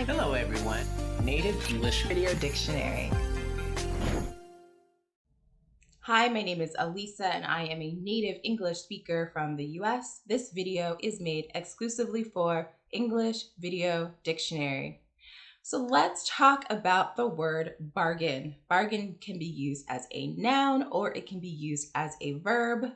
Hello, everyone. Native English Video Dictionary. Hi, my name is Alisa and I am a native English speaker from the US. This video is made exclusively for English Video Dictionary. So let's talk about the word bargain. Bargain can be used as a noun or it can be used as a verb.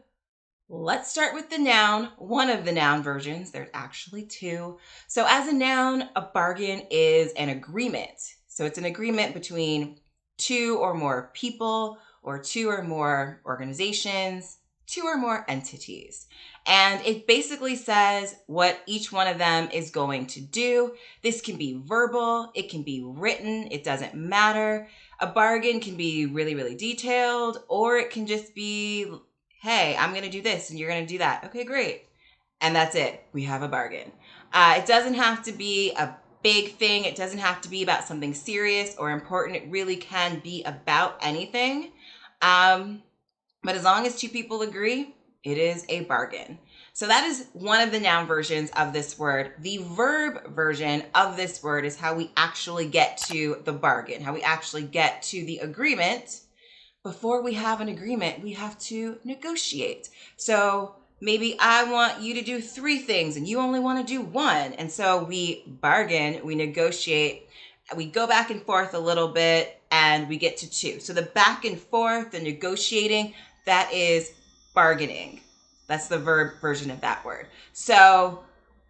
Let's start with the noun, one of the noun versions. There's actually two. So as a noun, a bargain is an agreement. So it's an agreement between two or more people or two or more organizations, two or more entities. And it basically says what each one of them is going to do. This can be verbal, it can be written, it doesn't matter. A bargain can be really, really detailed, or it can just be, hey, I'm going to do this and you're going to do that. Okay, great. And that's it. We have a bargain. It doesn't have to be a big thing. It doesn't have to be about something serious or important. It really can be about anything. But as long as two people agree, it is a bargain. So that is one of the noun versions of this word. The verb version of this word is how we actually get to the bargain, how we actually get to the agreement. Before we have an agreement, we have to negotiate. So maybe I want you to do 3 things and you only want to do 1. And so we bargain, we negotiate, we go back and forth a little bit and we get to 2. So the back and forth, the negotiating, that is bargaining. That's the verb version of that word. So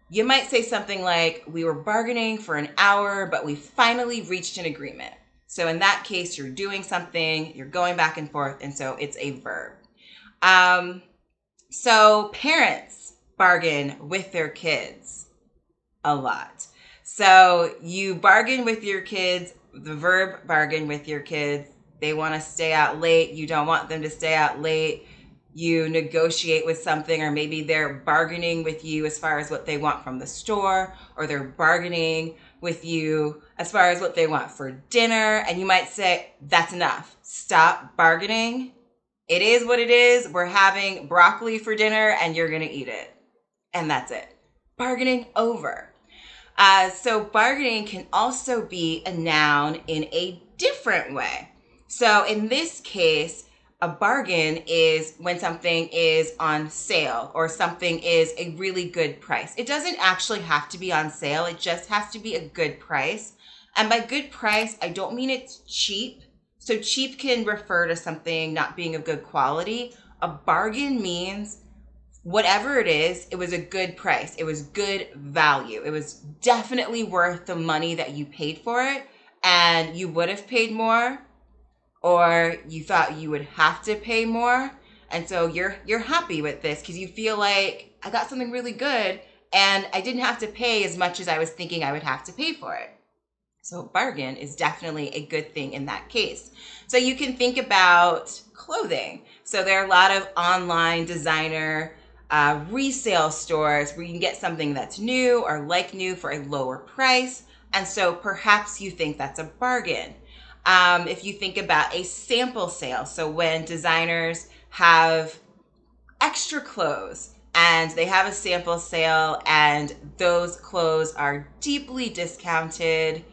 you might say something like, we were bargaining for an hour, but we finally reached an agreement. So in that case, you're doing something, you're going back and forth, and so it's a verb. So parents bargain with their kids a lot. So you bargain with your kids, the verb bargain with your kids. They want to stay out late. You don't want them to stay out late. You negotiate with something, or maybe they're bargaining with you as far as what they want from the store, or they're bargaining with you as far as what they want for dinner. And you might say, that's enough. Stop bargaining. It is what it is. We're having broccoli for dinner and you're going to eat it. And that's it. Bargaining over. So bargaining can also be a noun in a different way. So in this case, a bargain is when something is on sale or something is a really good price. It doesn't actually have to be on sale. It just has to be a good price. And by good price, I don't mean it's cheap. So cheap can refer to something not being of good quality. A bargain means whatever it is, it was a good price. It was good value. It was definitely worth the money that you paid for it. And you would have paid more, or you thought you would have to pay more. And so you're happy with this because you feel like I got something really good and I didn't have to pay as much as I was thinking I would have to pay for it. So bargain is definitely a good thing in that case. So you can think about clothing. So there are a lot of online designer resale stores where you can get something that's new or like new for a lower price. And so perhaps you think that's a bargain. If you think about a sample sale, so when designers have extra clothes and they have a sample sale and those clothes are deeply discounted,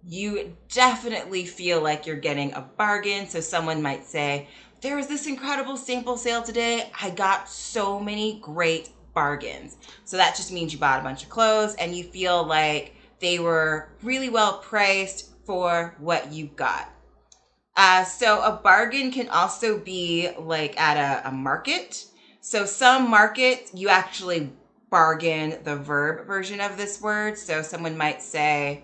you definitely feel like you're getting a bargain. So someone might say, there was this incredible sample sale today. I got so many great bargains. So that just means you bought a bunch of clothes and you feel like they were really well priced for what you got. So a bargain can also be like at a market. So some markets, you actually bargain the verb version of this word. So someone might say,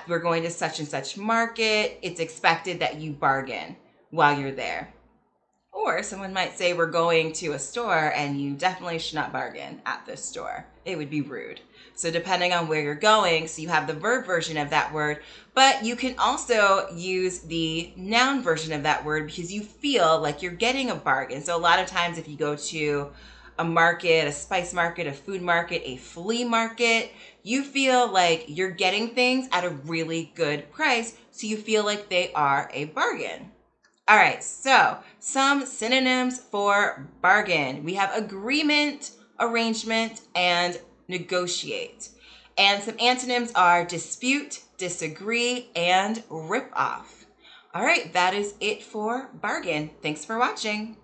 we're going to such and such market. It's expected that you bargain while you're there. Or someone might say, we're going to a store and you definitely should not bargain at this store. It would be rude. So depending on where you're going, so you have the verb version of that word, but you can also use the noun version of that word because you feel like you're getting a bargain. So a lot of times if you go to a market, a spice market, a food market, a flea market, you feel like you're getting things at a really good price. So you feel like they are a bargain. All right, so some synonyms for bargain. We have agreement, arrangement, and negotiate. And some antonyms are dispute, disagree, and rip off. All right, that is it for bargain. Thanks for watching.